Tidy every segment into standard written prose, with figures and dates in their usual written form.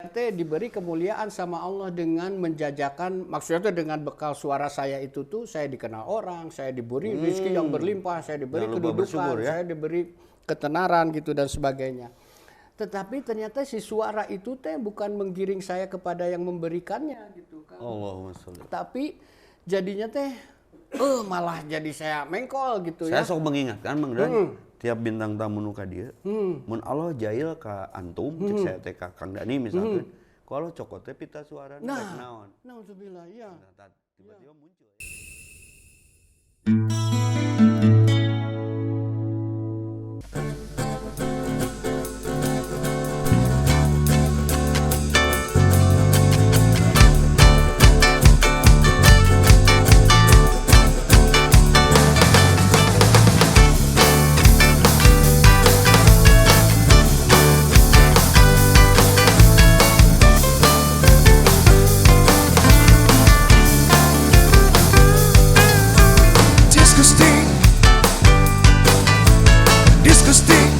teh diberi kemuliaan sama Allah dengan menjajakan, maksudnya dengan bekal suara saya itu tuh saya dikenal orang, saya diberi rezeki yang berlimpah, saya diberi kedudukan, saya diberi ketenaran gitu dan sebagainya. Tetapi ternyata si suara itu teh bukan menggiring saya kepada yang memberikannya gitu kan. Allahumma sholli. Tapi jadinya teh malah jadi saya mengkol gitu Saya ya. sok mengingatkan Mang Dan, tiap bintang tamu nu ka dieu, mun Allah jail ka antum, cek saya teh ka Kang Dani misalkan, kalau cokot teh pita suara rek naon. Nauzubillah ya. Tiba-tiba muncul.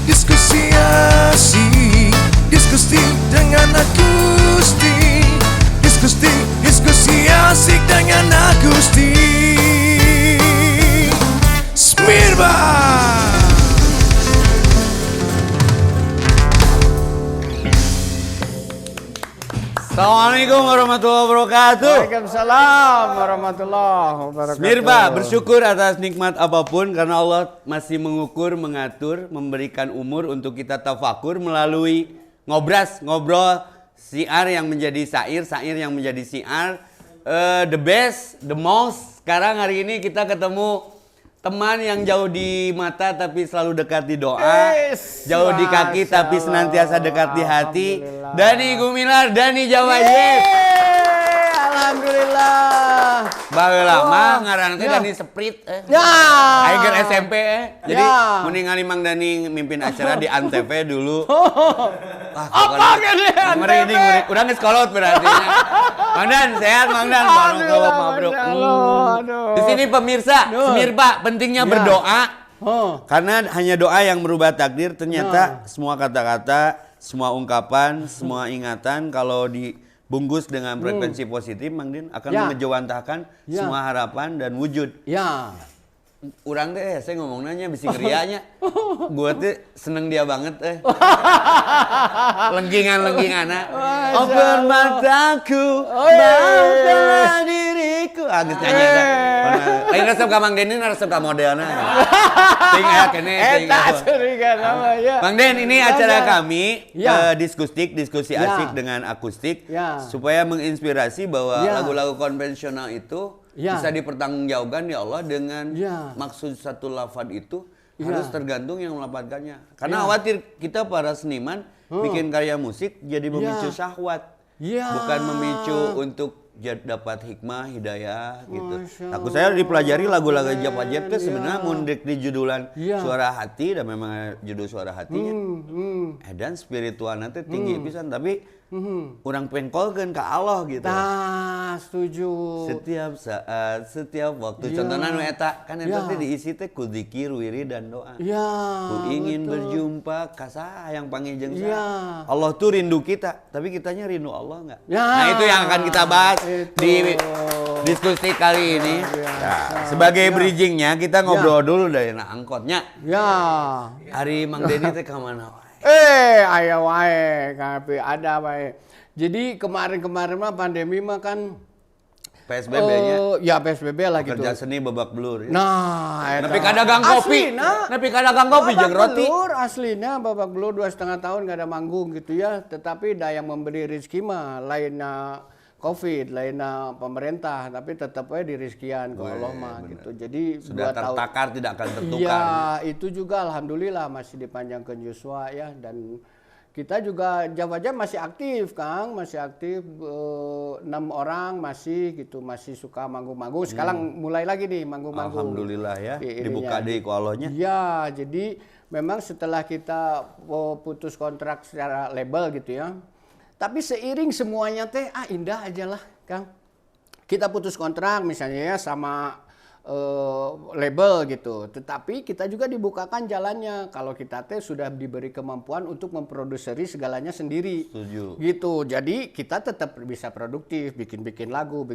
Diskusi asik, diskusi dengan Agusti. Diskusi asik dengan Agusti. Smirba. Assalamualaikum warahmatullahi wabarakatuh. Waalaikumsalam warahmatullahi wabarakatuh. Mirba, bersyukur atas nikmat apapun karena Allah masih mengukur, mengatur, memberikan umur untuk kita tafakur melalui ngobrol syiar yang menjadi syair yang menjadi syiar. The best, the most. Sekarang hari ini kita ketemu teman yang jauh di mata tapi selalu dekat di doa, jauh di kaki tapi senantiasa dekat di hati. Dani Gumilar, Dani Jawa Yep. Alhamdulillah. Baheula mah ngaranna teh Dani Seprit Ya. Aiger SMP Jadi Ya. mendingan Mang Dani mimpin acara di Antv dulu. Apa gini Ngeri, urang geus kolot berarti. Mang Dan, sehat Mang Dan. Barakallahu mabruk. Di sini pemirsa, Smirba pentingnya berdoa. Karena hanya doa yang merubah takdir. Ternyata semua kata-kata, semua ungkapan, semua ingatan kalau dibungkus dengan frekuensi positif, Mang Din akan mengejawantahkan semua harapan dan wujud. Ya. Urang teh saya ngomong nanya bisi krianya. Gua teh seneng dia banget Lenggingan-lengginganna. Open mataku, baukanlah diriku. Geus nyanyi eta. Lain resep ka Mang Den, resep ka modelna. Ting aya kene ting. Eta curiga nama ya. Mang Den, ini acara kami diskusi asik dengan akustik supaya menginspirasi bahwa lagu-lagu konvensional itu bisa dipertanggungjawabkan ya Allah dengan maksud satu lafaz itu harus tergantung yang melafazkannya. Karena khawatir kita para seniman bikin karya musik jadi memicu syahwat, bukan memicu untuk dapat hikmah, hidayah gitu. Aku saya dipelajari lagu-lagu Ajab-Ajab itu sebenarnya mundek di judulan suara hati dan memang judul suara hatinya. Dan spiritualnya itu tinggi pisan tapi orang pengkolkeun ka Allah gitu. Nah, setuju. Setiap saat, setiap waktu. Contohnya nu eta kan eta teh diisi teh ku zikir, wirid dan doa. Ku ingin berjumpa ka saha yang panggil jeung saha. Allah tuh rindu kita, tapi kitanya rindu Allah enggak? Nah, itu yang akan kita bahas di diskusi kali ini. Sebagai bridgingnya kita ngobrol dulu dari angkotnya. Hari Mang Deni teh ka mana wae? Aya wae, tapi ada wae. Jadi kemarin-kemarin mah pandemi mah kan PSBB-nya. Ya PSBB lah gitu. Kerja seni babak belur. Ya? Nah, tapi kada gang kopi. Tapi kada gang kopi jeung roti. Aslinya babak belur 2,5 tahun gak ada manggung gitu ya. Tetapi da yang memberi rezeki mah lainnya COVID, lainnya pemerintah, tapi tetap aja di rizkian ke Allah mah gitu. Jadi sudah tertakar tidak akan tertukar. Iya, itu juga alhamdulillah masih dipanjangkan Yuswa ya, dan kita juga Jawa masih aktif Kang, masih aktif 6 orang masih gitu, masih suka manggung-manggung. Sekarang mulai lagi nih manggung-manggung. Alhamdulillah ya, dibuka deui ku Allahnya. Iya, jadi memang setelah kita putus kontrak secara label gitu ya. Tapi seiring semuanya teh indah aja lah Kang. Kita putus kontrak misalnya ya sama label gitu. Tetapi kita juga dibukakan jalannya kalau kita sudah diberi kemampuan untuk memproduksi segalanya sendiri. Setuju. Gitu. Jadi kita tetap bisa produktif, bikin lagu,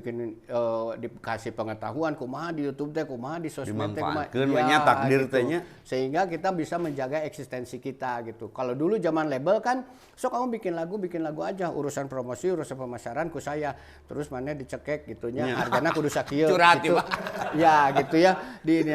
dikasih pengetahuan kumaha di YouTube teh, kumaha di sosmed teh, kumaha takdir tehnya. Sehingga kita bisa menjaga eksistensi kita gitu. Kalau dulu zaman label kan, kamu bikin lagu aja, urusan promosi, urusan pemasaran ku saya. Terus mana dicekek gitunya, hargana kudu sakieu gitu. Ya gitu ya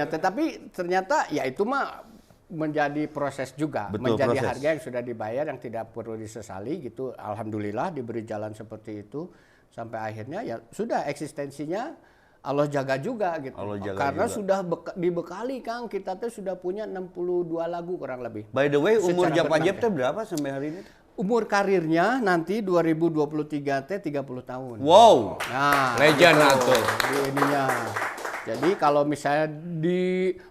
tetapi ternyata ya itu mah menjadi proses juga. Betul, menjadi proses. Harga yang sudah dibayar yang tidak perlu disesali gitu. Alhamdulillah diberi jalan seperti itu sampai akhirnya ya sudah eksistensinya Allah jaga juga gitu. Karena juga. Sudah dibekali Kang, kita tuh sudah punya 62 lagu kurang lebih. By the way, umur Japajep teh berapa sampai hari ini? Umur karirnya nanti 2023 teh 30 tahun. Wow. Nah, legend atuh. Di ininya. Jadi kalau misalnya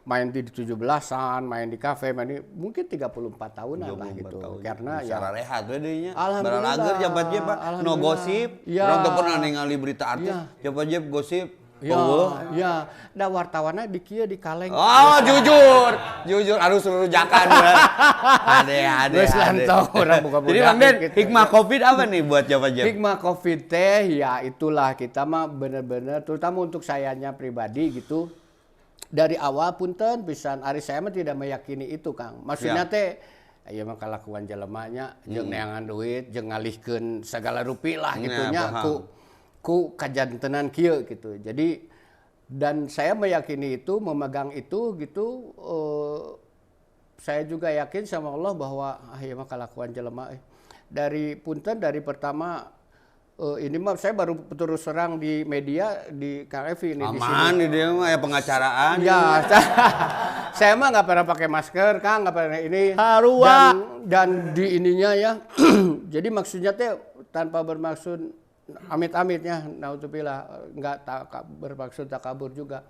main di 17-an, main di kafe, mungkin 34 tahunan lah gitu. Tahun. Karena secara rehat deh. Alhamdulillah. Barager Japajep Pak, no gosip. Orang tuh pernah ningali berita artis, Japajep gosip. Ya, da wartawanna di kieu di kaleng. Oh, jujur harus seluruh jakan. Ade. Jadi Bang Den, hikmah Covid apa nih buat Japajep? Hikmah Covid teh ya itulah kita mah bener-bener terutama untuk sayanya pribadi gitu. Dari awal punten pisan ari saya mah tidak meyakini itu Kang. Maksudnya teh aya mah kalakuan jelemanya jeung neangan duit jeung ngalihkeun segala rupiah lah gitunya ku kajantenan kieu gitu. Jadi dan saya meyakini itu, memegang itu gitu. Saya juga yakin sama Allah bahwa ya mah kalakuan jelema dari pertama ini mah saya baru terus serang di media di KFV ini di sini. Aman dia mah ya pengacaraan. Ya, saya mah nggak pernah pakai masker, Kang, nggak pernah ini. Dan di ininya ya. Jadi maksudnya teh tanpa bermaksud amit-amitnya, naudzubillah, enggak bermaksud takabur juga.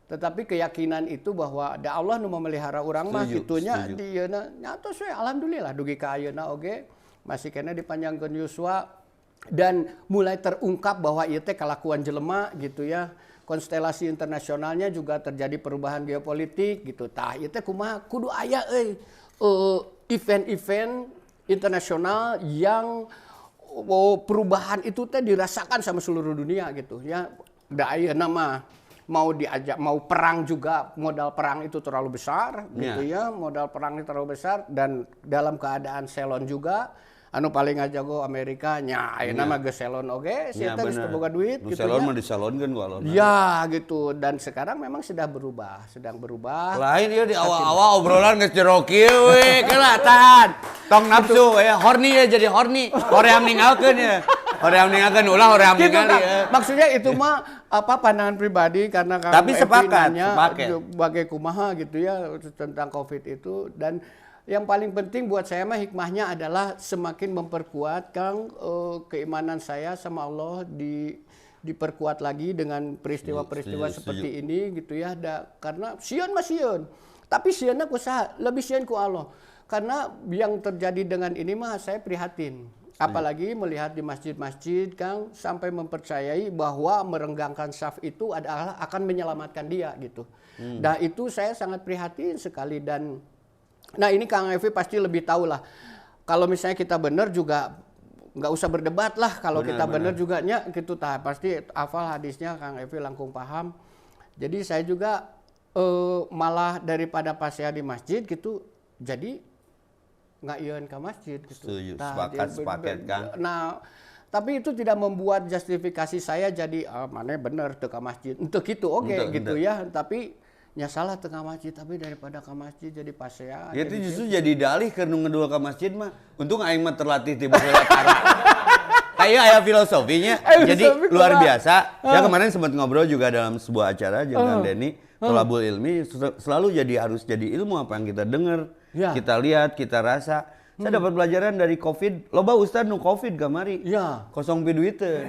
Tetapi keyakinan itu bahwa da Allah nu memelihara urang mah gitunya dieuna nyatos we alhamdulillah dugi ka ayeuna oge masih kena dipanjangkeun yuswa dan mulai terungkap bahwa ieu teh kalakuan jelema gitu ya. Konstelasi internasionalnya juga terjadi perubahan geopolitik gitu. Tah ieu teh kumaha kudu aya event-event internasional yang perubahan itu teh dirasakan sama seluruh dunia gitu ya. Da ayeuna mah mau perang juga, modal perang itu terlalu besar gitu ya. Modal perang itu terlalu besar dan dalam keadaan selon juga anu paling jago Amerika nya ayeuna mah geus selon oge sia teh geus boga duit gitu selon mah disalonkeun ku alon. Ya gitu dan sekarang memang sedang berubah. Lain ieu di awal-awal obrolan geus jero kieu we kelatan. Tong nafsu ya horny ya jadi horny. Hoream ninggalkeun ya. Hoream ninggalkeun ulah hoream ningali ya. Maksudnya itu mah pandangan pribadi karena tapi sepakat sebagai kumaha gitu ya tentang Covid itu dan yang paling penting buat saya mah hikmahnya adalah semakin memperkuat Kang keimanan saya sama Allah diperkuat lagi dengan peristiwa-peristiwa seperti ini gitu ya. Karena sieun mah sieun. Tapi sieunna ku saha? Lebih sieun ku Allah. Karena yang terjadi dengan ini mah saya prihatin. Apalagi melihat di masjid-masjid Kang sampai mempercayai bahwa merenggangkan saf itu adalah akan menyelamatkan dia gitu. Dan itu saya sangat prihatin sekali dan nah ini Kang Evi pasti lebih tahu lah. Kalau misalnya kita benar juga nggak usah berdebat lah. Kalau kita benar juga nya gitu pasti hafal hadisnya Kang Evi langkung paham. Jadi saya juga malah daripada pas saya di masjid gitu jadi nggak ieun ke masjid gitu. Setuju, sepakat Kang. Nah tapi itu tidak membuat justifikasi saya jadi mana benar ke masjid. Untuk itu gitu ya. Tapi nya salah tengah masjid tapi daripada ke masjid jadi pasea. Ya itu justru jadi dalih ke ngedua ke masjid mah. Untung aing mah terlatih di Baratara. Kayak aya filosofinya. Jadi luar biasa. Saya kemarin sempat ngobrol juga dalam sebuah acara dengan Denny, Tolabul Ilmi selalu harus jadi ilmu apa yang kita dengar, kita lihat, kita rasa. Saya dapat pelajaran dari Covid. Loba ustad nu Covid kamari. Kosong pi duit teh.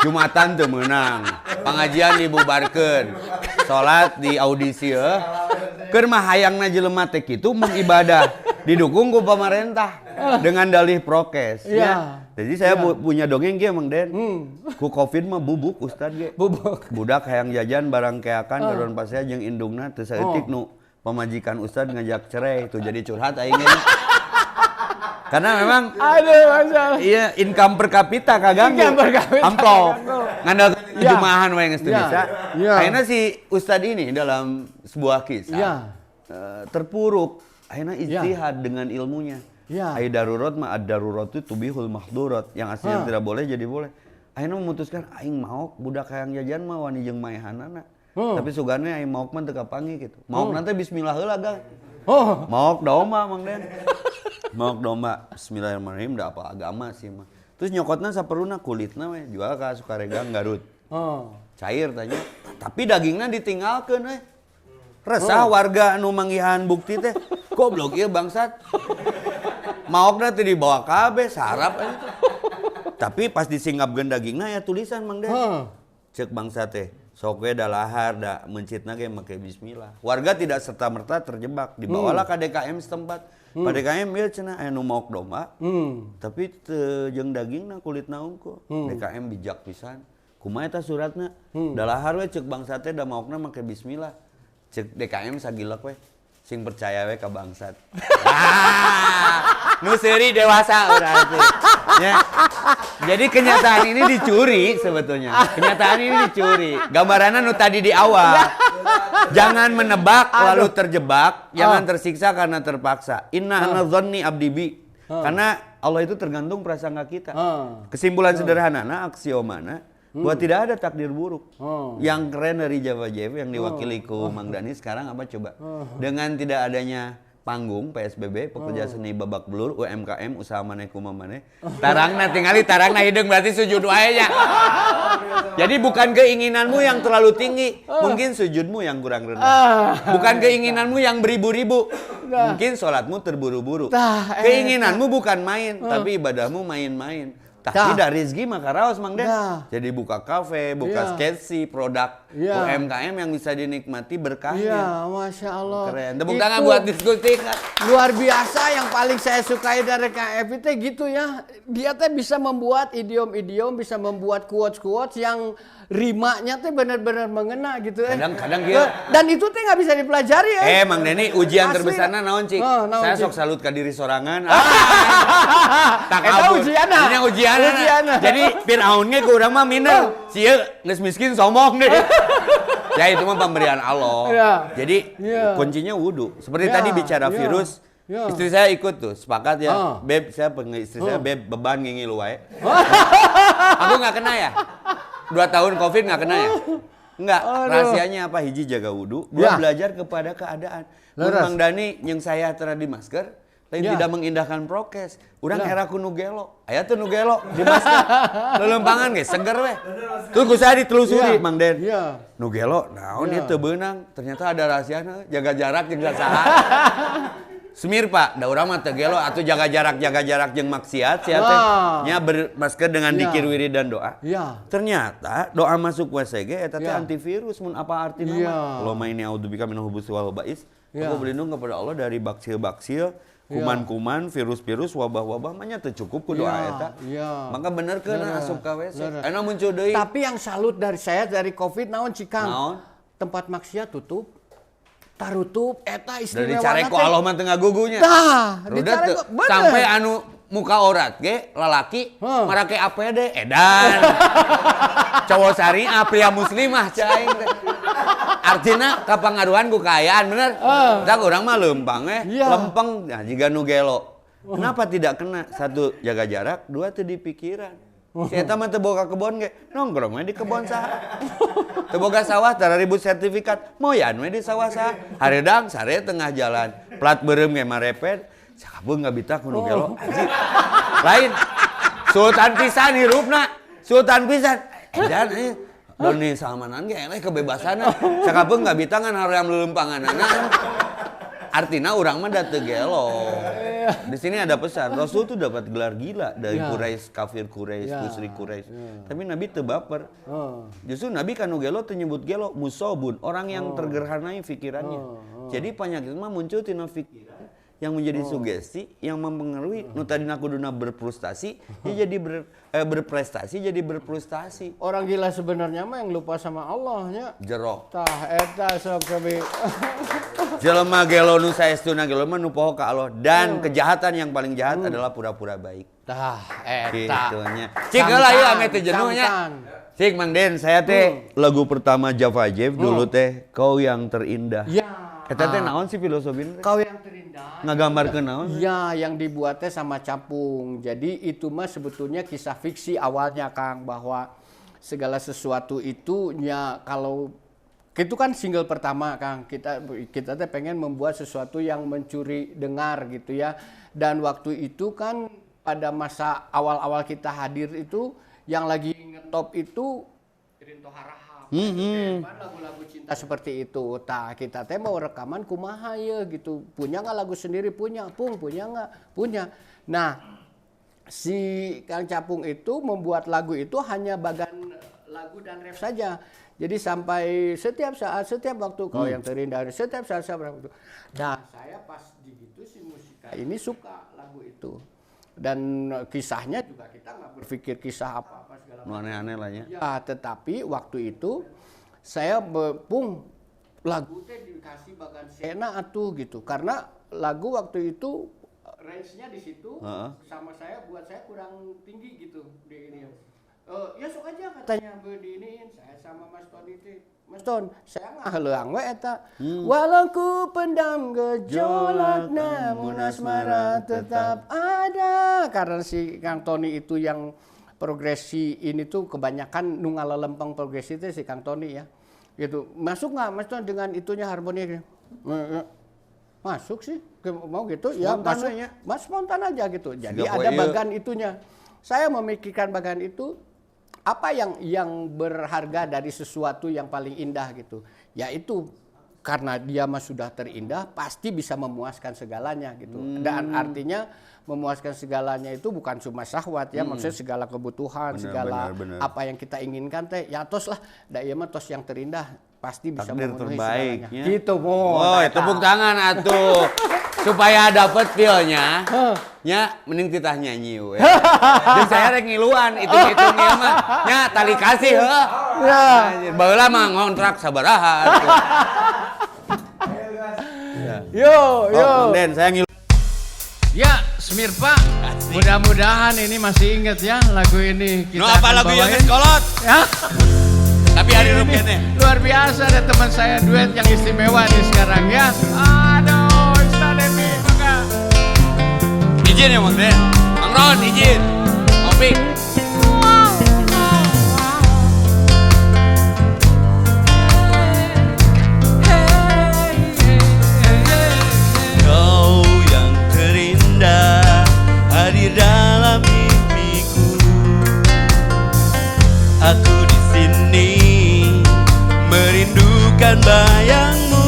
Jumatan teu meunang. Pengajian dibubarkeun. Salat di audisi Keur mah hayangna jelema teh kitu mun ibadah didukung ku pemerintah dengan dalih prokes ya. Jadi saya punya dongeng ge Mang Den. Ku Covid mah bubuk Ustad ge. Bubuk. Budak hayang jajan barang keakan karon pasea jeung indungna teu saeutik nu pamajikan Ustad ngajak cerai itu jadi curhat aing ge. Karena memang iya income per kapita kaganggu. Amplop. Ngandalkeun jumahan wae geus teu bisa. Akhirnya si Ustad ini dalam sebuah kisah terpuruk. Akhirnya ijtihad dengan ilmunya. Ai darurat mah ad-darurat itu tubihul mahdurat. Yang aslinya tidak boleh jadi boleh. Akhirnya memutuskan aing maok budak hayang jajan mah wani jeung maehanana. Tapi sugane aing maok mah teu kapangi gitu. Maok nanti bismillah heula gang. Maok domba Mang Den. Maok domba bismillahirrahmanirrahim da apa agama sih mah. Terus nyokotna saperuna kulitna we jual ka Sukaregang Garut. Cair tanya. Tapi dagingna ditinggalkeun we. Resah warga anu manggihan bukti teh. Goblok ieu bangsat. Maokna teh dibawa kabeh sarap aja. Tapi pas disinggapkeun dagingna ya tulisan Mang Den. Ceuk bangsa teh sok we da lahar da mencitna ge make bismillah. Warga tidak serta-merta terjebak, dibawalah ka DKM setempat. Pak DKM ieu cenah aya nu maok domba. Tapi teu jeung dagingna kulitna unggul. DKM bijak pisan. Kumaha eta suratna? Da lahar we ceuk bangsa teh da maokna make bismillah. Ceuk DKM sagilek we. Sing percaya we ka bangsat. Nu seuri dewasa urang teh. Ya. Jadi kenyataan ini dicuri sebetulnya. Kenyataan ini dicuri. Gambaranna nu tadi di awal. Jangan menebak lalu terjebak, jangan tersiksa karena terpaksa. Inna ana dzanni abdi bi. Karena Allah itu tergantung prasangka kita. Kesimpulan sederhanana, aksiomana bahwa tidak ada takdir buruk. Yang keren dari Java Jive yang diwakili ku Mang Dani sekarang apa coba? Dengan tidak adanya panggung PSBB, pekerja seni babak belur, UMKM, usaha maneh kumaha maneh. Tarangna tingali tarangna hideung berarti sujud wae nya. Jadi bukan keinginanmu yang terlalu tinggi, mungkin sujudmu yang kurang rendah. Bukan keinginanmu yang beribu-ribu, mungkin sholatmu terburu-buru. Keinginanmu bukan main, tapi ibadahmu main-main. Tapi dari rezeki maka raos Mang Den. Jadi buka kafe, buka sketsi, produk UMKM yang bisa dinikmati berkahnya. Iya, Masya Allah. Keren. Tepuk tangan buat diskusi. Luar biasa yang paling saya sukai dari KF itu gitu ya. Dia teh bisa membuat idiom-idiom, bisa membuat quotes-quotes yang rimanya teh benar-benar mengena gitu ya. Kadang-kadang gitu. Dan itu teh nggak bisa dipelajari ya. Mang Deni ujian terbesarnya naon cik? Saya sok salut ka diri sorangan. Tak kabur. Ini ujianna. Jadi Fir'aun ge ku urang mah minder. Sieu geus miskin sombong deh. Ya itu mah pemberian Allah. Jadi kuncinya wudu. Seperti tadi bicara virus. Istri saya ikut tuh, sepakat ya. Beb, saya istri saya beb beban ngingil wae. Aku nggak kena ya. 2 tahun Covid nggak kena ya? Enggak, rahasianya apa? Hiji jaga wudhu, dua belajar kepada keadaan. Mang Dani yang saya tera di masker, lain tidak mengindahkan prokes. Urang era ku nu gelo, aya tuh nu gelo di masker. Lelempangan ge seger we. Tuh ku saya ditelusuri Mang Den. Nu gelo, naon ieu teu beunang, ternyata ada rahasiana, jaga jarak jeung saha. Semir Pak, da urang mah teu gelo atuh jaga jarak jeung maksiat sia teh. Nya bermasker dengan dikir wirid dan doa. Ternyata doa masuk WC ge eta teh antivirus mun apa artina mah. Allahumma inni a'udzubika minal khubuthi wal khaba'is. Aku berlindung kepada Allah dari baksil-baksil, kuman-kuman, virus-virus, wabah-wabah mah nya teu cukup ku doa eta. Maka benerkeun asup ka WC. Anu muncul deui. Tapi yang salut dari saya dari Covid naon Cikang? Naon? Tempat maksiat tutup. Tarutup eta istimewa. Dari careko Allah mah teu ngagugunya. Sampai anu muka aurat ge lalaki marake APD edan. Cowok syariah pria muslimah cai. Artina kapangaruhan ku kaayaan bener. Da urang mah lempang lempeng nah jiga nu gelo. Kenapa tidak kena? 1 jaga jarak, 2 teu di pikiran. Si eta mah teu boga kebon ge, nongkrong we di kebon saha. Teu boga sawah tara ribut sertifikat, moyan we di sawah saha. Hareudang sare tengah jalan, plat beureum ge marepet, sakabeung ngabita ku nu gelo anjing. Lain. Sultan pisan hirupna, sultan pisan. Edan doni salmanan ge eleh kebebasanna. Sakabeung ngabita ngan hoream lelempanganana. Artinya urang mah da teu gelo. Di sini ada pesan, Rasul tuh dapat gelar gila dari Quraisy, kafir Quraisy, musyrik Quraisy. Tapi Nabi teu baper. Justru Nabi kanu gelo teu nyebut gelo, musobun, orang yang tergerhanai pikirannya. Jadi penyakit mah muncul tina pikiran yang menjadi sugesti yang mempengaruhi nu tadina kuduna berprestasi ya jadi berprestasi jadi berfrustasi. Orang gila sebenarnya mah yang lupa sama Allahnya. Jero. Tah eta sok sabi. Jelema gelo nu saestuna gelo mah nu poho ka Allah dan kejahatan yang paling jahat adalah pura-pura baik. Tah eta. Gitunya. Cik heula ieu ame teh jenuhnya. Cik Mang Den, saya teh lagu pertama Java Jive dulu teh Kau Yang Terindah. Ya. Eta teh naon sih filosofina? Kau yang terindah. Ngagambarkeun naon? Ya, yang dibuatnya sama Capung. Jadi itu mah sebetulnya kisah fiksi awalnya Kang, bahwa segala sesuatu itu ya kalau itu kan single pertama Kang. Kita teh pengen membuat sesuatu yang mencuri dengar gitu ya. Dan waktu itu kan pada masa awal-awal kita hadir itu yang lagi ngetop itu Rinto Harahap. Lagu-lagu cinta seperti itu. Tah kita teh mau rekaman kumaha ya gitu. Punya nggak lagu sendiri? Punya. Pung punya nggak? Punya. Nah si Kang Capung itu membuat lagu itu hanya bagian lagu dan ref saja. Jadi sampai setiap saat, setiap waktu Kau Yang Terindah, setiap saat waktu. Nah saya pas gitu si musika ini suka lagu itu. Dan kisahnya juga kita nggak berpikir kisah apa-apa segala macam. Aneh-aneh lah ya. Ya, tetapi waktu itu saya Pung lagu teh dikasih bagan sena atuh gitu. Karena lagu waktu itu range-nya di situ sama saya buat saya kurang tinggi gitu di ini. Ya sok aja katanya diiniin saya sama Mas Tony teh. Mas Ton, saya ngaheuleung we eta. Walau ku pendam gejolak namun asmara tetap ada. Karena si Kang Tony itu yang progresi ini tuh kebanyakan nu ngalalempeng progresi itu si Kang Tony ya. Gitu. Masuk nggak Mas Ton dengan itunya harmoni? Masuk sih. Mau gitu ya masuk. Mas spontan aja gitu. Jadi ada bagian itunya. Saya memikirkan bagian itu apa yang berharga dari sesuatu yang paling indah gitu. Yaitu karena dia mah sudah terindah pasti bisa memuaskan segalanya gitu. Dan artinya memuaskan segalanya itu bukan cuma syahwat ya, maksudnya segala kebutuhan, benar. Apa yang kita inginkan teh ya tos lah. Da ieu mah tos yang terindah pasti bisa takdir memenuhi terbaik, segalanya. Ya? Gitu mo. Oh, tepuk tangan atuh. Supaya dapat feel-nya, nya mending kita nyanyi we. Jadi saya rek ngiluan, hitung-hitung ieu mah. Nya tali kasih heuh. Ya. Baheula mah ngontrak sabaraha. Yo. Den, saya ngilu. Ya, Smirpa. Mudah-mudahan ini masih inget ya lagu ini. Kita apa lagu yang kolot? Ya. Tapi hari rupanya luar biasa ada teman saya duet yang istimewa nih sekarang ya. Aduh, Istademi maka. Izin ya Mang Den. Mang Ron izin. Opik. Kau yang terindah hadir dalam mimpiku. Aku di sini merindukan bayangmu.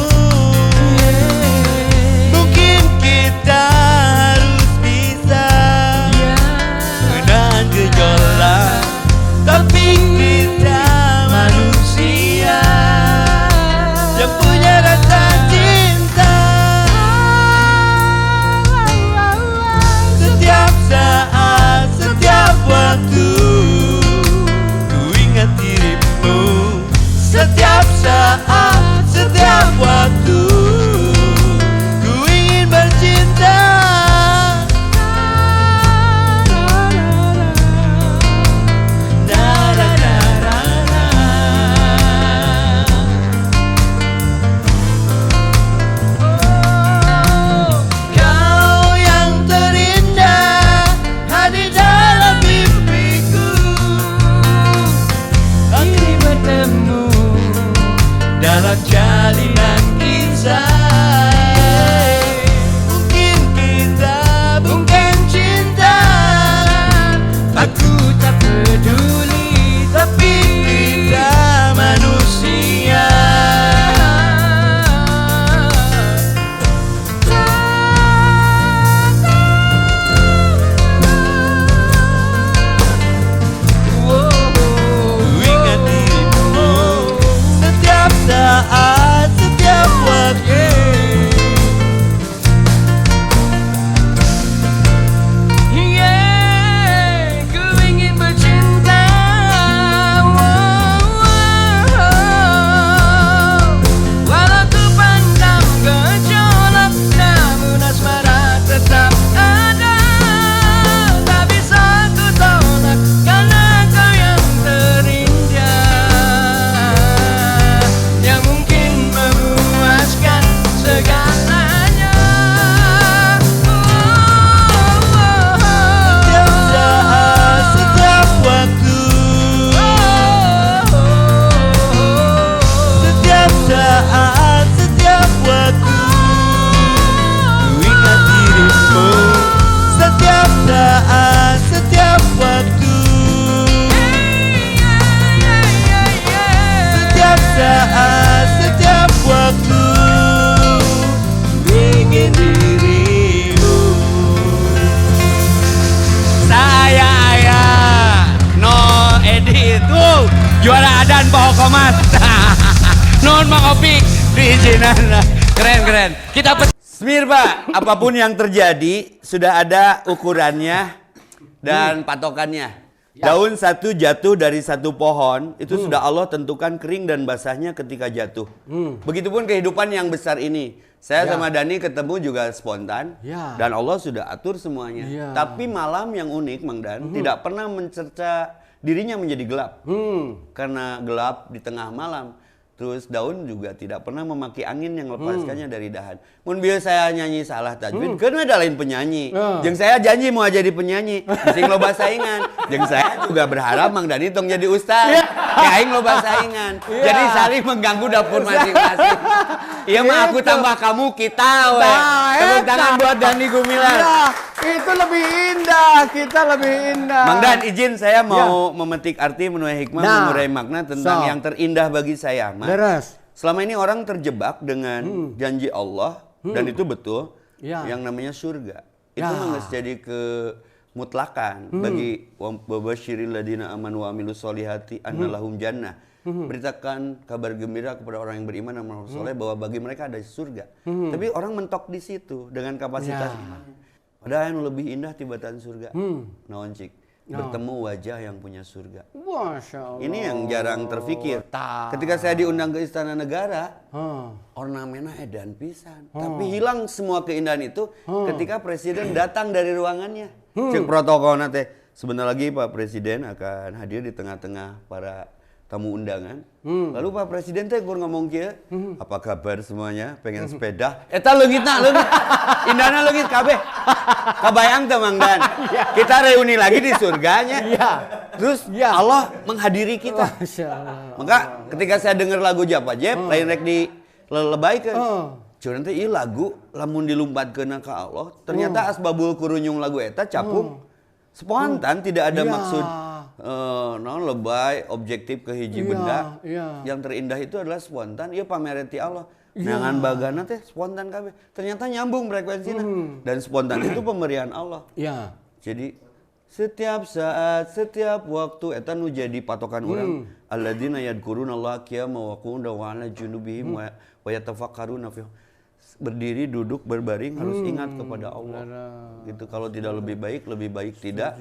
Mungkin kita harus bisa menahan gejolak, tapi kita manusia yang punya rasa cinta. Setiap saat, setiap waktu ku ingat dirimu. Setiap saat, setiap dan Pokomat. Nuhun Mang Opik diizinan. Keren. Kita Smirba, apapun yang terjadi sudah ada ukurannya dan patokannya. Daun satu jatuh dari satu pohon, itu sudah Allah tentukan kering dan basahnya ketika jatuh. Begitupun kehidupan yang besar ini. Saya sama Dani ketemu juga spontan, dan Allah sudah atur semuanya. Tapi malam yang unik, Mang Dan, tidak pernah mencerca dirinya menjadi gelap. Karena gelap di tengah malam. Terus daun juga tidak pernah memaki angin yang lepaskannya dari dahan. Mun bieu saya nyanyi salah tajwid, kan ada lain penyanyi. Jeung saya janji mau jadi penyanyi, sing loba saingan. Jeung saya juga berharap Mang Dani tong jadi ustaz. Ya aing loba saingan. Jadi saling mengganggu dapur masing-masing. Iya mah aku tambah kamu kita we. Tepuk tangan buat Dani Gumilar. Itu lebih indah, kita lebih indah. Mang Dan, izin saya mau memetik arti menuai hikmah, mengurai makna tentang yang terindah bagi saya. Beres. Selama ini orang terjebak dengan janji Allah, dan itu betul, yang namanya surga. Itu nggak jadi kemutlakan bagi wabasyiril ladina amanu wa amilus solihati anna lahum jannah. Beritakan kabar gembira kepada orang yang beriman dan beramal soleh bahwa bagi mereka ada surga. Tapi orang mentok di situ dengan kapasitas imannya. Padahal yang lebih indah tibatan surga. Naon cik? Bertemu wajah yang punya surga. Masya Allah. Ini yang jarang terfikir. Ketika saya diundang ke Istana Negara, ornamennya edan pisan. Tapi hilang semua keindahan itu ketika Presiden datang dari ruangannya. Cek protokol nanti. Sebentar lagi Pak Presiden akan hadir di tengah-tengah para tamu undangan. Lalu Pak Presiden teh gur ngomong kieu, apa kabar semuanya? Pengen sepeda? Eta leungitna, leungit. Indahna leungit kabeh. Kabayang teh Mang Dan. Kita reuni lagi di surganya. Terus Allah menghadiri kita. Maka ketika saya dengar lagu Japa Jep, lain rek di lelebaikeun. Cuman teh ieu lagu lamun dilumpatkeun ka Allah, ternyata asbabul kurunyung lagu eta capung. Spontan, tidak ada maksud lebay, objektif ke hiji benda. Yang terindah itu adalah spontan, ieu pamereti Allah. Nangan bagana teh spontan kabeh. Ternyata nyambung frekuensinya. Dan spontan itu pemberian Allah. Jadi setiap saat, setiap waktu eta nu jadi patokan urang. Alladzina yadkurunallaha qiyaman wa qu'udan wa 'ala junubihim wa yatafakkaruna fi berdiri, duduk, berbaring harus ingat kepada Allah. Gitu. Kalau tidak lebih baik tidak.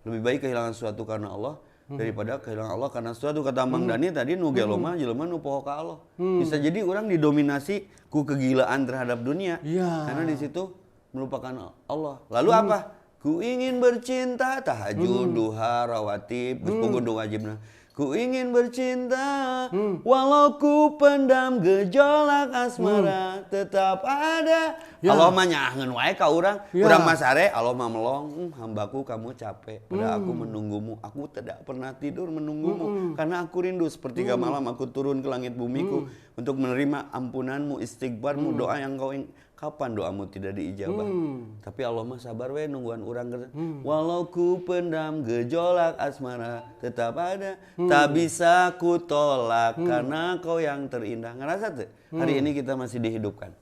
Lebih baik kehilangan sesuatu karena Allah daripada kehilangan Allah karena sesuatu. Kata Mang Dani tadi nu geloma jelema nu poho ka Allah. Bisa jadi orang didominasi ku kegilaan terhadap dunia. Karena di situ melupakan Allah. Lalu apa? Ku ingin bercinta, tahajud, duha, rawatib, geus kudu wajibna. Ku ingin bercinta, walau ku pendam gejolak asmara, tetap ada. Allah mah nyaheun wae ka urang. Urang mah sare, Allah mah melong, hambaku kamu capek. Pada aku menunggumu, aku tidak pernah tidur menunggumu. Karena aku rindu sepertiga malam aku turun ke langit bumiku untuk menerima ampunanmu, istighfarmu, doa yang kau kapan doamu tidak diijabah? Tapi Allah mah sabar we nungguan urang. Walau ku pendam gejolak asmara tetap ada. Tak bisa ku tolak karena kau yang terindah. Ngerasa tuh? Hari ini kita masih dihidupkan.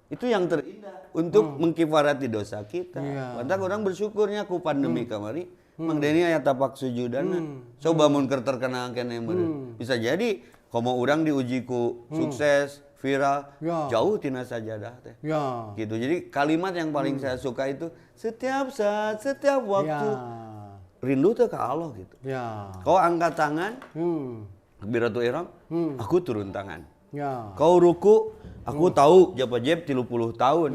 Itu yang terindah untuk mengkifarati dosa kita. Padahal orang bersyukurnya ku pandemi kamari. Mang Deni aya tapak sujudana. Coba mun keur terkenal keneh meureun. Bisa jadi komo urang diuji ku sukses, viral, jauh tina sajadah teh. Gitu. Jadi kalimat yang paling saya suka itu setiap saat, setiap waktu rindu teh ka Allah gitu. Kau angkat tangan, takbiratul ihram, aku turun tangan. Kau ruku, aku tahu Japa Jep 30 tahun.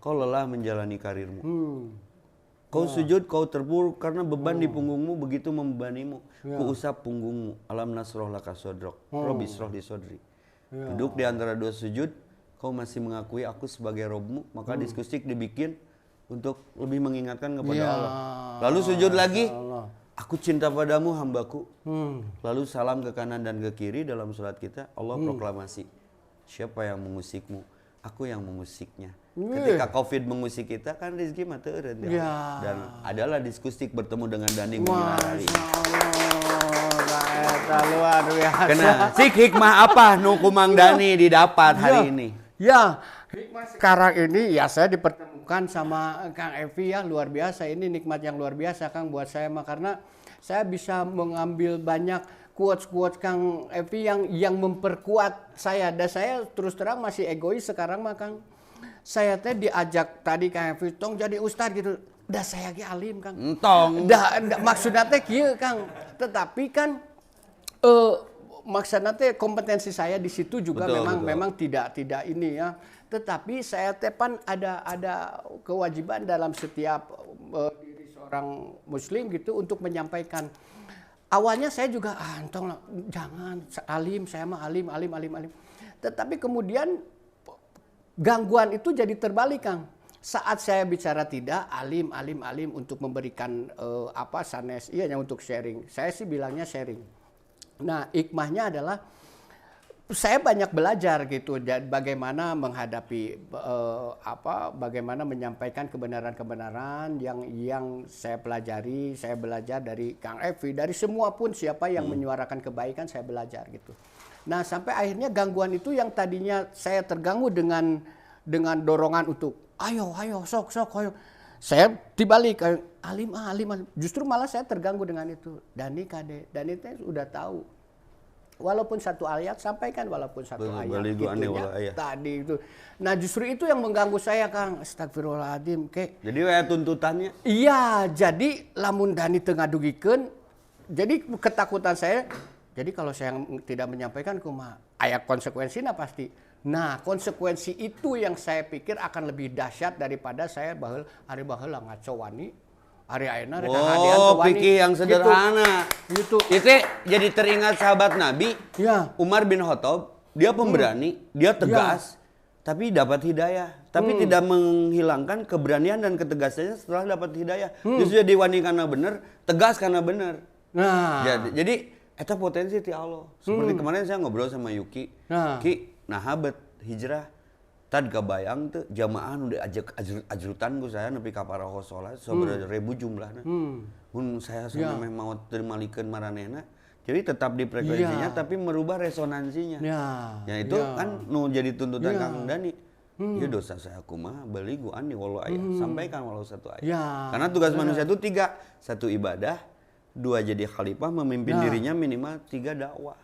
Kau lelah menjalani karirmu. Kau sujud, kau terpuruk karena beban di punggungmu begitu membebanimu. Kuusap punggungmu. Alam nasroh laka sodrok. Robi sroh li sodri. Duduk di antara dua sujud, kau masih mengakui aku sebagai Robmu, maka diskusi dibikin untuk lebih mengingatkan kepada Allah. Lalu sujud lagi, aku cinta padamu hambaku. Lalu salam ke kanan dan ke kiri dalam sholat kita, Allah proklamasi, siapa yang mengusikmu? Aku yang mengusiknya. Ketika COVID mengusik kita, kan rezeki mah teureun. Dan adalah diskusi bertemu dengan Dani Gumilar hari ini. Luar biasa. Kena sik hikmah apa nu ku Mang Dani didapat hari ini? Hikmah sekarang ini saya dipertemukan sama Kang Evi luar biasa. Ini nikmat yang luar biasa Kang buat saya mah karena saya bisa mengambil banyak quotes Kang Evi yang memperkuat saya. Dan saya terus terang masih egois sekarang mah Kang. Saya teh diajak tadi Kang Evi tong jadi ustad gitu. Dah saya ge alim Kang. Entong. Maksudnya teh kieu Kang. Tetapi kan maksudnya teh kompetensi saya di situ juga betul. memang tidak ini ya. Tetapi saya teh pan ada kewajiban dalam setiap diri seorang muslim gitu untuk menyampaikan. Awalnya saya juga entong jangan alim, saya mah alim. Tetapi kemudian gangguan itu jadi terbalik Kang. Saat saya bicara tidak alim untuk memberikan sanes iya yang untuk sharing. Saya sih bilangnya sharing. Nah, hikmahnya adalah saya banyak belajar gitu bagaimana menghadapi bagaimana menyampaikan kebenaran-kebenaran yang saya pelajari, saya belajar dari Kang Evi, dari semua pun siapa yang menyuarakan kebaikan saya belajar gitu. Nah, sampai akhirnya gangguan itu yang tadinya saya terganggu dengan dorongan untuk ayo sok ayo. Saya dibalik alim. Justru malah saya terganggu dengan itu. Dani kade, Dani teh udah tahu. Walaupun satu ayat sampaikan walaupun satu ayat gitu ya, tadi itu. Nah justru itu yang mengganggu saya Kang. Astagfirullahaladzim ke. Jadi kayak tuntutannya? Iya, jadi lamun Dani tengah dugikeun. Jadi ketakutan saya. Jadi kalau saya tidak menyampaikan kumaha ayat konsekuensinya pasti. Nah konsekuensi itu yang saya pikir akan lebih dahsyat daripada saya ari baheula ngaco wani. Ari ayeuna rek hadian ke wani. Pikir yang sederhana. Gitu. Itu jadi teringat sahabat Nabi, ya. Umar bin Khattab, dia pemberani, dia tegas, tapi dapat hidayah. Tapi tidak menghilangkan keberanian dan ketegasannya setelah dapat hidayah. Justru jadi wani karena benar, tegas karena benar. Nah. Jadi eta potensi ti Allah. Seperti kemarin saya ngobrol sama Yuki. Ki, nahabet hijrah. Tad kabayang tuh jamaah udah ajrutan ku saya nepi ka paraho salat sabaraha ribu jumlahna. Mun saya sampai mau terima likeun maranehna. Jadi tetap di frekuensinya tapi merubah resonansinya. Ya itu kan nu jadi tuntutan Kang Dani. Ya dosa saya kumaha beli gua ani walau ayat sampaikan walau satu ayat. Karena tugas manusia itu 3, 1 ibadah, 2 jadi khalifah memimpin dirinya minimal 3 dakwah.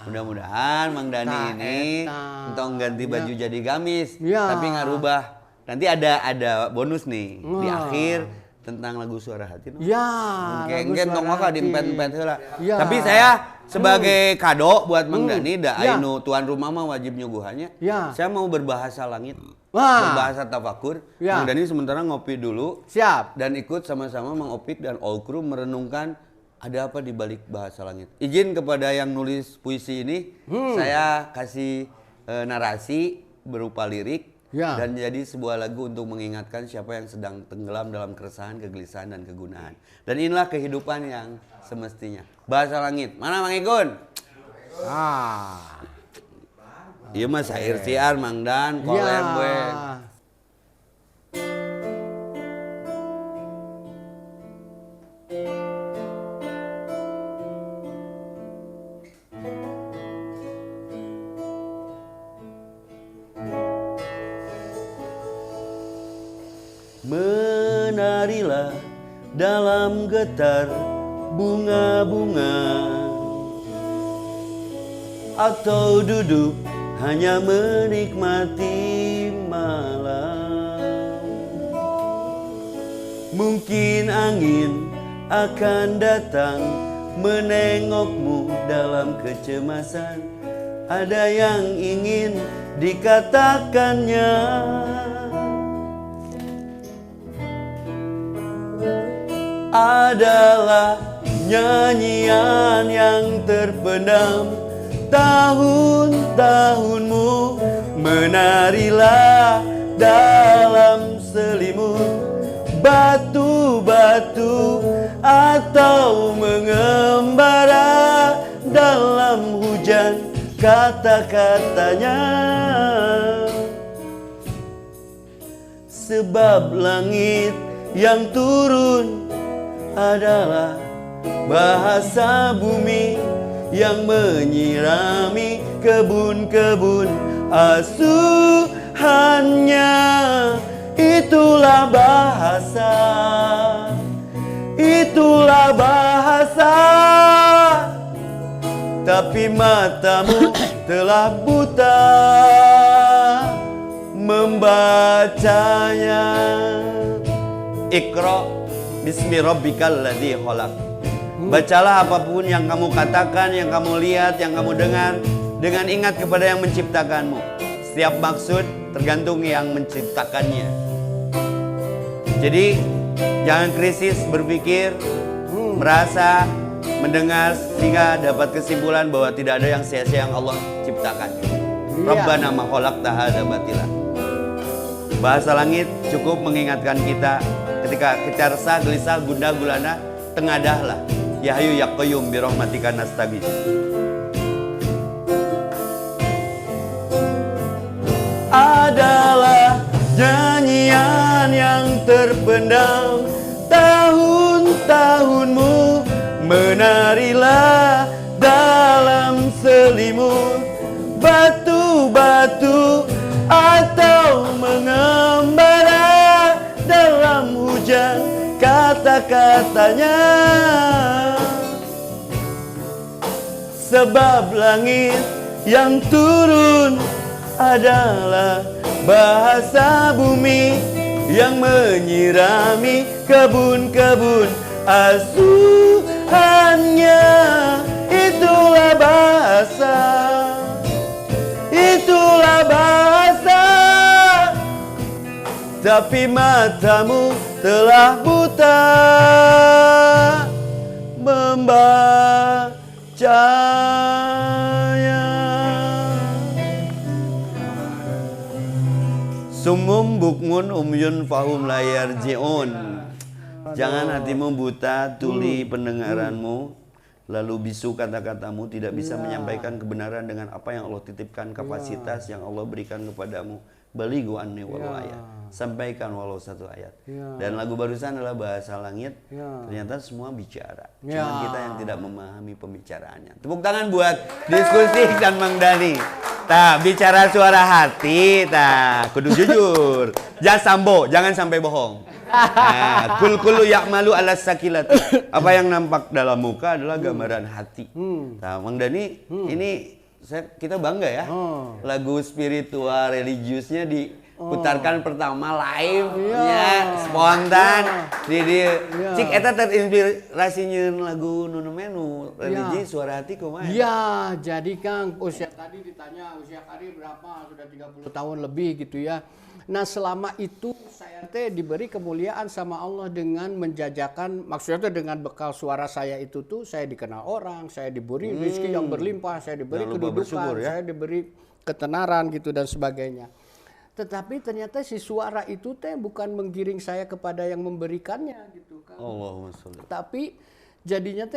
Mudah-mudahan Mang Dani ini entong ganti baju jadi gamis, tapi ngarubah. Nanti ada bonus nih di akhir tentang lagu Suara Hati. Mungkin tong maka diempet-empet heula. Tapi saya sebagai kado buat Mang Dani anu tuan rumah mah wajib nyuguhannya. Saya mau berbahasa langit. Berbahasa tafakur. Mang Dani sementara ngopi dulu. Siap. Dan ikut sama-sama Mang Opik dan all crew merenungkan ada apa di balik bahasa langit. Izin kepada yang nulis puisi ini, saya kasih narasi berupa lirik dan jadi sebuah lagu untuk mengingatkan siapa yang sedang tenggelam dalam keresahan, kegelisahan, dan kegunaan. Dan inilah kehidupan yang semestinya. Bahasa langit. Mana Mang Ikun? Iya mah syair siar Mang Dan, kolem gue. Menarilah dalam getar bunga-bunga, atau duduk hanya menikmati malam. Mungkin angin akan datang menengokmu dalam kecemasan. Ada yang ingin dikatakannya. Adalah nyanyian yang terpendam tahun-tahunmu. Menarilah dalam selimut batu-batu, atau mengembara dalam hujan kata-katanya. Sebab langit yang turun adalah bahasa bumi yang menyirami kebun-kebun asuhannya. Itulah bahasa, itulah bahasa, tapi matamu telah buta membacanya. Iqra bismi rabbikal ladzi khalaq. Bacalah apapun yang kamu katakan, yang kamu lihat, yang kamu dengar, dengan ingat kepada yang menciptakanmu. Setiap maksud tergantung yang menciptakannya. Jadi jangan krisis berpikir, merasa, mendengar sehingga dapat kesimpulan bahwa tidak ada yang sia-sia yang Allah ciptakan. Rabbana ma khalaqta hadza batila. Bahasa langit cukup mengingatkan kita ketika kita resah, gelisah, gundah gulana, tengadahlah. Ya Hayyu ya Qayyum bi rahmatika nastaghits. Adalah nyanyian yang terpendam tahun-tahunmu, menarilah dalam selimut batu-batu atau mengembara dalam hujan kata-katanya. Sebab langit yang turun adalah bahasa bumi yang menyirami kebun-kebun asuhannya. Itulah bahasa, itulah bahasa, tapi matamu telah buta membacanya. Sumum bukmun umyun fahum la yarji'un. Jangan hatimu buta, tuli pendengaranmu, lalu bisu kata-katamu, tidak bisa menyampaikan kebenaran dengan apa yang Allah titipkan, kapasitas yang Allah berikan kepadamu. Balighu anni walau ayat. Sampaikan walau satu ayat. Dan lagu barusan adalah bahasa langit. Ternyata semua bicara. Cuma kita yang tidak memahami pembicaraannya. Tepuk tangan buat diskusi dan Mang Dani. Tah, bicara suara hati, tah, kudu jujur. Jangan sambo, jangan sampai bohong. Nah, kul ya'malu ala sakilati. Apa yang nampak dalam muka adalah gambaran hati. Nah, Mang Dani ini kita bangga ya. Lagu spiritual religiusnya diputarkan pertama live-nya spontan. Jadi cik eta terinspirasinya lagu nu menu religi suara hati kumaha? Iya, jadi Kang usia tadi ditanya usia Kari berapa? Sudah 30 tahun lebih gitu ya. Nah, selama itu saya diberi kemuliaan sama Allah dengan menjajakan, maksudnya dengan bekal suara saya itu tuh saya dikenal orang, saya diberi rezeki yang berlimpah, saya diberi kedudukan, saya diberi ketenaran gitu dan sebagainya. Tetapi ternyata si suara itu bukan menggiring saya kepada yang memberikannya gitu kan. Allahumma sholli. Tapi jadinya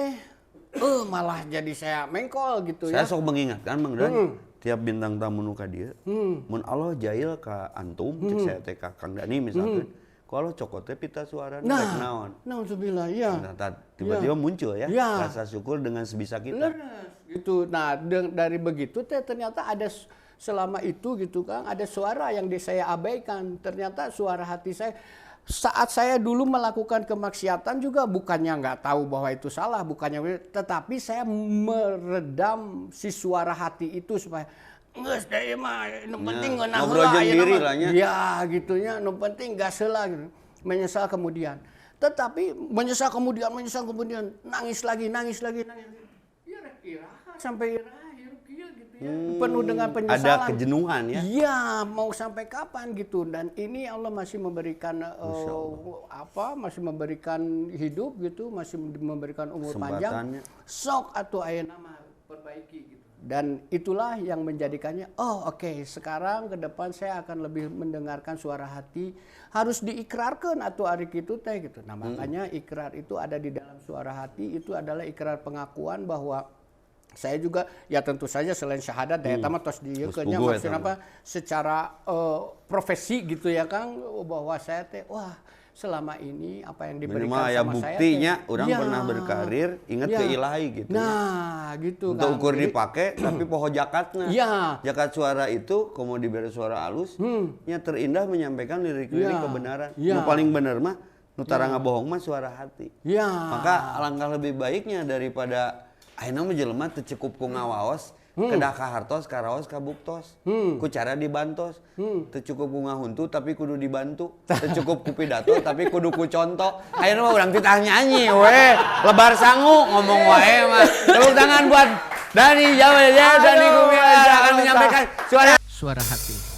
malah jadi saya mengkol gitu ya. Saya sok mengingatkan Mang Dani. Tiap bintang tamu nuka dia, mun Allah jail ka antum, cek saya teh ka Kang Dani misalkan, kalau cokot teh pita suara rek naon. Nauzubillah, ya. Nah, tiba-tiba muncul ya, rasa syukur dengan sebisa kita. Gitu. Nah, dari begitu ternyata ada selama itu gitu Kang, ada suara yang saya abaikan. Ternyata suara hati saya saat saya dulu melakukan kemaksiatan juga bukannya nggak tahu bahwa itu salah, bukannya, tetapi saya meredam si suara hati itu supaya geus deui mah nu penting ngeunah heula ya gitunya, nu penting gasheula gitu. Menyesal kemudian. Tetapi menyesal kemudian nangis lagi. Ya rek iraha sampai iraha gitu ya. Penuh dengan penyesalan. Ada kejenuhan ya? Iya, mau sampai kapan gitu. Dan ini Allah masih memberikan masih memberikan hidup gitu, masih memberikan umur panjang. Sok atau aya nama perbaiki gitu. Dan itulah yang menjadikannya sekarang ke depan saya akan lebih mendengarkan suara hati, harus diikrarkan atau ari kitu teh gitu. Nah, makanya ikrar itu ada di dalam suara hati, itu adalah ikrar pengakuan bahwa saya juga ya tentu saja selain syahadat daya tamat tos dieukeunnya maksudnya apa secara profesi gitu ya Kang, bahwa saya teh selama ini apa yang diberikan sama saya buktinya orang pernah berkarir ingat ke ilahi gitu. Nah, gitu untuk ukur dipakai tapi poho jakatna. Jakat suara itu komo diberi suara halus nya terindah menyampaikan lirik-lirik kebenaran. Yang paling benar mah Nutara ngabohong mah suara hati. Ya. Maka alangkah lebih baiknya daripada ayeuna mah jelema teu cukup ku ngawaos, kedah ka hartos, karaos, kabuktos. Ku cara dibantos. Teu cukup ku ngahuntu tapi kudu dibantu. Teu cukup ku pidato tapi kudu ku contoh. Ayeuna mah urang titah nyanyi we. Lebar sangu ngomong wae mah. Tepuk tangan buat Dani Jawa ya, Dani Gumilar akan menyampaikan suara hati.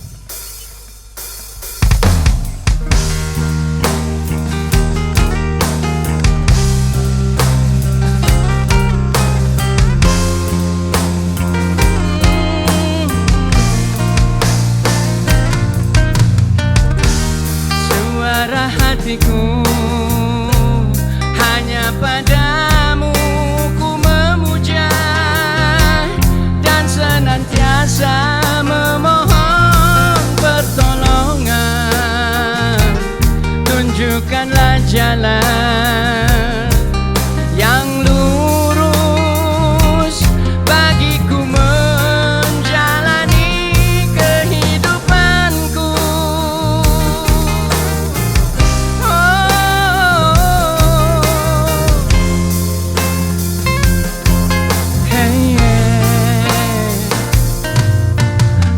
Suara hatiku hanya padamu ku memuja dan senantiasa memohon pertolongan. Tunjukkanlah jalan yang lurus bagiku menjalani kehidupanku.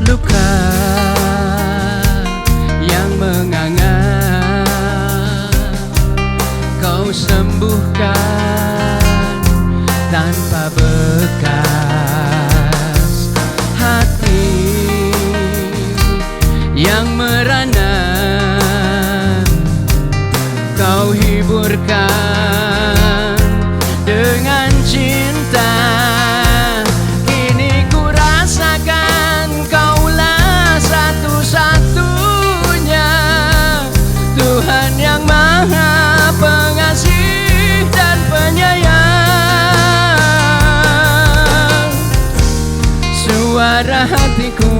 Luka yang menganga kau sembuhkan tanpa bekas. Hati yang merana kau hiburkan dengan cinta. Kini ku rasakan kaulah satu-satunya Tuhan yang maha pengasih dan penyayang. Suara hatiku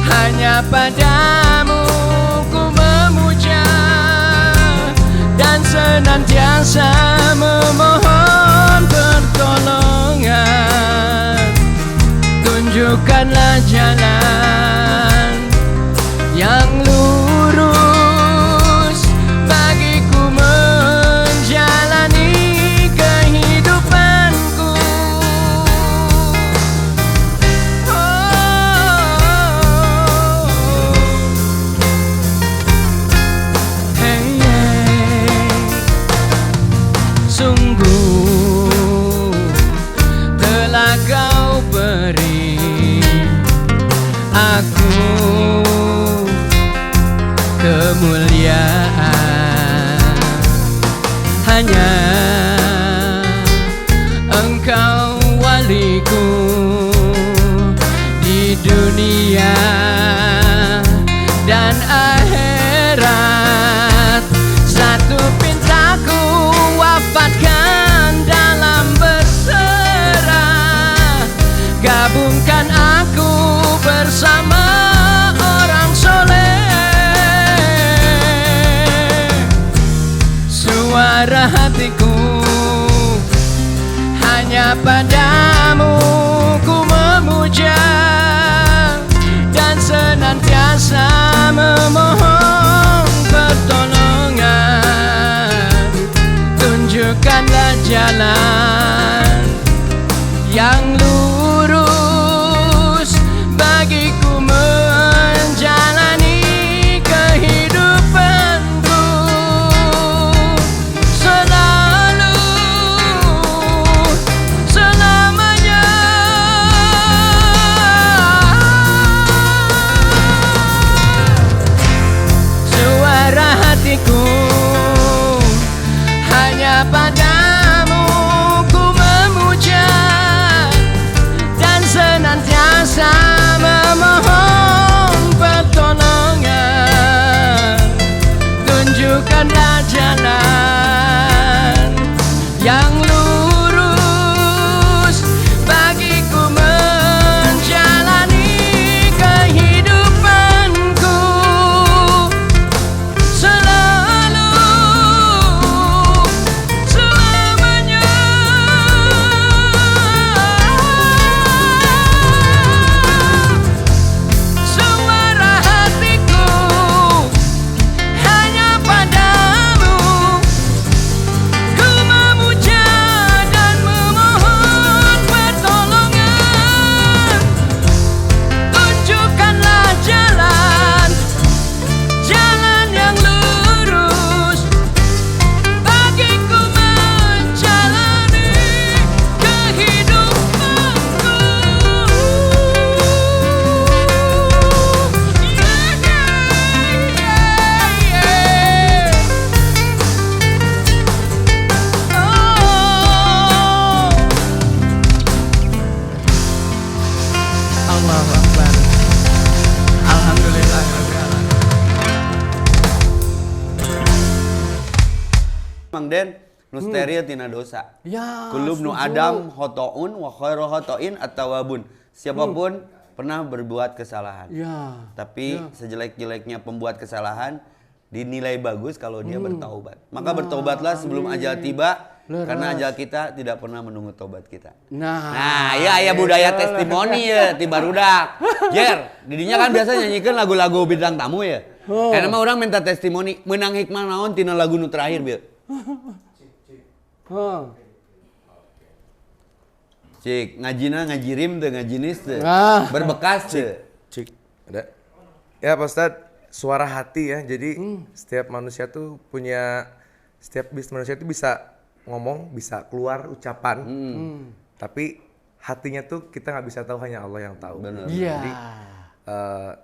hanya padamu ku memuja dan senantiasa memohon pertolongan. Tunjukkanlah jalan yang lurus bagiku menjalani kehidupanku. Sungguh telah kau beri aku kemuliaan. Hanya Engkau waliku di dunia dan akhirat. Satu pintaku wafatkan dalam berserah. Gabungkan aku bersama orang soleh. Suara hatiku hanya padamu ku memuja dan senantiasa memohon pertolongan. Tunjukkanlah jalan yang lurus bagiku menjalani kehidupanku. Selalu selamanya. Suara hatiku hanya padamu ku memuja Mang Den nusteria tina dosa. Ya. Kulub nu Adam khotoun wa khairu khotoin at-tawwabun. Siapapun pernah berbuat kesalahan. Ya. Tapi sejelek-jeleknya pembuat kesalahan dinilai bagus kalau dia bertaubat. Maka bertaubatlah sebelum ajal tiba. Karena ajal kita tidak pernah menunggu tobat kita. Nah, ya budaya testimoni ya tiba rudak. Jer, didinya kan biasa nyanyikan lagu-lagu bintang tamu ya. Karena mah orang minta testimoni, menang hikmah naon tina lagu nu terakhir bieu. Cik, ngajina ngajirim teu ngajinis teu. Berbekas teu. Cik, ada. Ya Pak Ustadz, suara hati ya. Jadi setiap manusia tuh punya, manusia itu bisa ngomong, bisa keluar ucapan, tapi hatinya tuh kita nggak bisa tahu, hanya Allah yang tahu. Benar. Jadi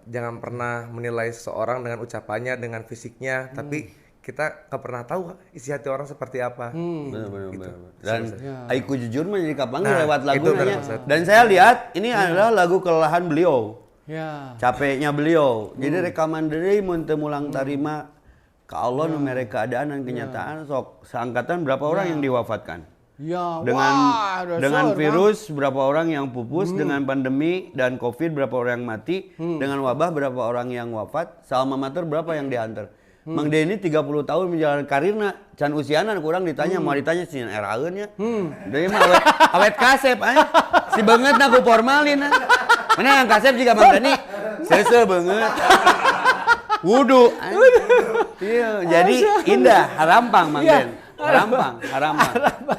jangan pernah menilai seseorang dengan ucapannya, dengan fisiknya, tapi kita nggak pernah tahu isi hati orang seperti apa. Benar. Gitu. Dan Aiku jujur mah jadi kapan lewat lagu itu nanya. benar, Dan saya lihat ini adalah lagu kelelahan beliau. Ya. Capeknya beliau. Jadi rekaman deui mun teu mulang tarima ka Allah nu mere keadaan dan kenyataan sok seangkatan berapa orang yang diwafatkan. Ya. Dengan virus berapa orang yang pupus, dengan pandemi dan Covid berapa orang yang mati, dengan wabah berapa orang yang wafat, salma mater berapa yang diantar. Mang Denny 30 tahun menjalani karirna, can usiana kurang ditanya, mau ditanya sih eraeun nya. Deui mah awet kasep si beungeut na ku formalin. Mana yang kasep juga Mang Denny? Seuseuh beungeut. Wudu. Iya, jadi indah, harampang Mang Den. Harampang.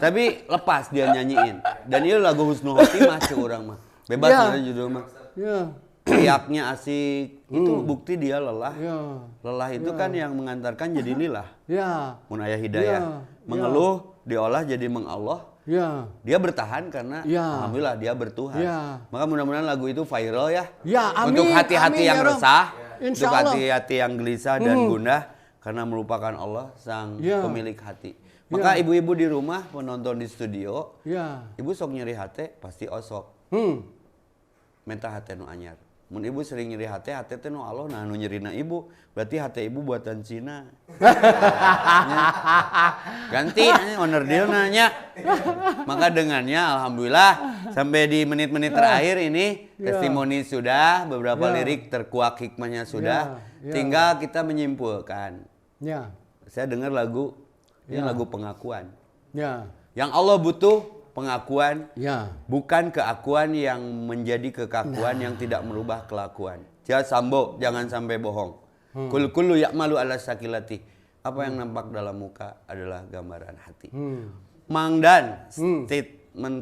Tapi lepas dia nyanyiin. Dan itu lagu Husnul Khotimah ceu urang mah. Bebas ada judul mah. Ya. Riaknya asik. Itu bukti dia lelah. Ya. Lelah itu kan yang mengantarkan jadi lilah. Ya. Mun aya hidayah. Mengeluh diolah jadi mengallah. Ya. Dia bertahan karena alhamdulillah dia bertuhan. Ya. Maka mudah-mudahan lagu itu viral ya. Ya, amin. Untuk hati-hati yang ya, resah, Insya untuk Allah. hati-hati yang gelisah dan gundah karena merupakan Allah sang pemilik hati. Maka ibu-ibu di rumah penonton di studio, ibu sok nyeri hati pasti osok. Minta hati nu anyar. Mun ibu sering nyeri hati teh nu Allah nah nu nyerina ibu, berarti hati ibu buatan Cina. Ganti owner deal nanya. Maka dengannya alhamdulillah sampai di menit-menit terakhir ini testimoni sudah, beberapa lirik terkuak hikmahnya sudah, tinggal kita menyimpulkan. Saya dengar lagu ini lagu pengakuan. Yang Allah butuh pengakuan, bukan keakuan yang menjadi kekakuan yang tidak merubah kelakuan. Jangan sampai bohong. Kullu ya'malu ala sakilati. Apa yang nampak dalam muka adalah gambaran hati. Mang Dan,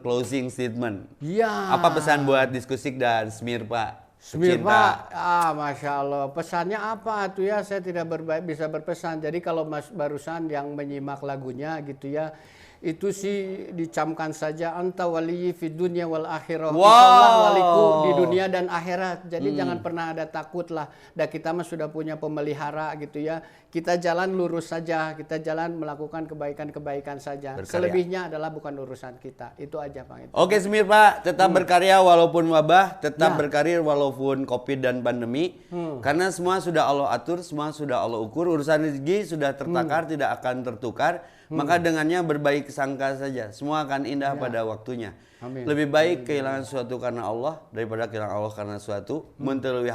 closing statement. Apa pesan buat Diskusi dan Smir Pak? Smir Pak, Masya Allah. Pesannya apa tuh ya? Saya tidak bisa berpesan. Jadi kalau Mas barusan yang menyimak lagunya gitu ya, itu sih dicamkan saja anta waliyyi fid dunya wal akhirah. Allah waliku di dunia dan akhirat. Jadi jangan pernah ada takut lah. Dan kita mah sudah punya pemelihara gitu ya. Kita jalan lurus saja, kita jalan melakukan kebaikan-kebaikan saja. Berkarya. Selebihnya adalah bukan urusan kita. Itu aja Pak. Oke Smir Pak, tetap berkarya walaupun wabah, tetap berkarir walaupun Covid dan pandemi. Karena semua sudah Allah atur, semua sudah Allah ukur. Urusan rezeki sudah tertakar, tidak akan tertukar. Maka dengannya berbaik sangka saja. Semua akan indah pada waktunya. Amin. Lebih baik kehilangan sesuatu karena Allah daripada kehilangan Allah karena sesuatu. Mun teu leuwih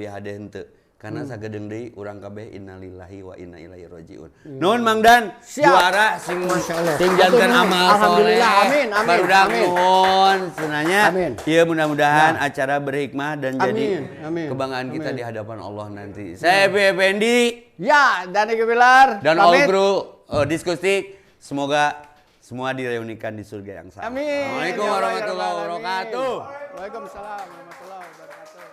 hade henteu. Karena sagedeng deui urang kabeh innalillahi wa inna ilaihi rajiun. Nuhun Mang Dan, juara sing janten amal soleh. Alhamdulillah, amin. Barudak nuhun sebenarnya. Ieu mudah-mudahan acara berhikmah dan jadi kebanggaan kita di hadapan Allah nanti. Saya Effendi. Ya, dan Egi Bilar. Dan all kru Diskusi, semoga semua direunikan di surga yang sama. Amin. Assalamualaikum warahmatullahi wabarakatuh. Waalaikumsalam warahmatullahi wabarakatuh.